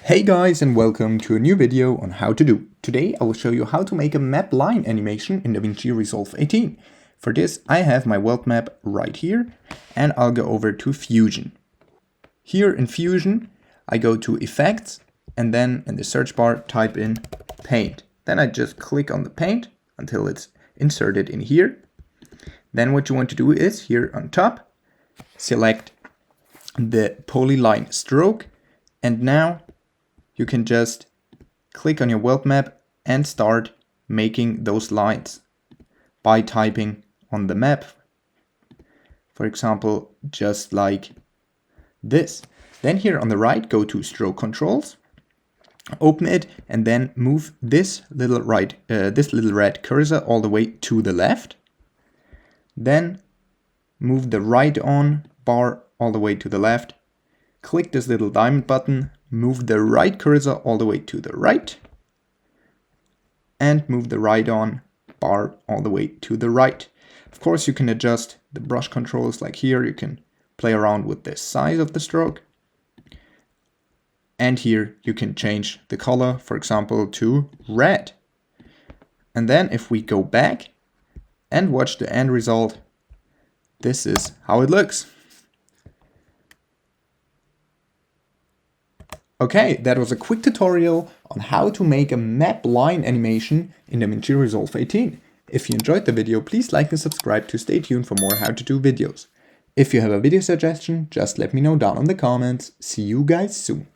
Hey guys, and welcome to a new video on how to do. Today I will show you how to make a map line animation in DaVinci Resolve 18. For this I have my world map right here and I'll go over to Fusion. Here in Fusion I go to Effects and then in the search bar type in Paint. Then I just click on the paint until it's inserted in here. Then what you want to do is here on top select the polyline stroke, and now you can just click on your world map and start making those lines by typing on the map. For example, just like this. Then here on the right, go to Stroke Controls, open it, and then move this little red cursor all the way to the left. Then move the right on bar all the way to the left. Click this little diamond button, move the right cursor all the way to the right, and move the right on bar all the way to the right. Of course, you can adjust the brush controls, like here you can play around with the size of the stroke. And here you can change the color, for example, to red. And then if we go back and watch the end result, this is how it looks. Okay, that was a quick tutorial on how to make a map line animation in DaVinci Resolve 18. If you enjoyed the video, please like and subscribe to stay tuned for more how to do videos. If you have a video suggestion, just let me know down in the comments. See you guys soon.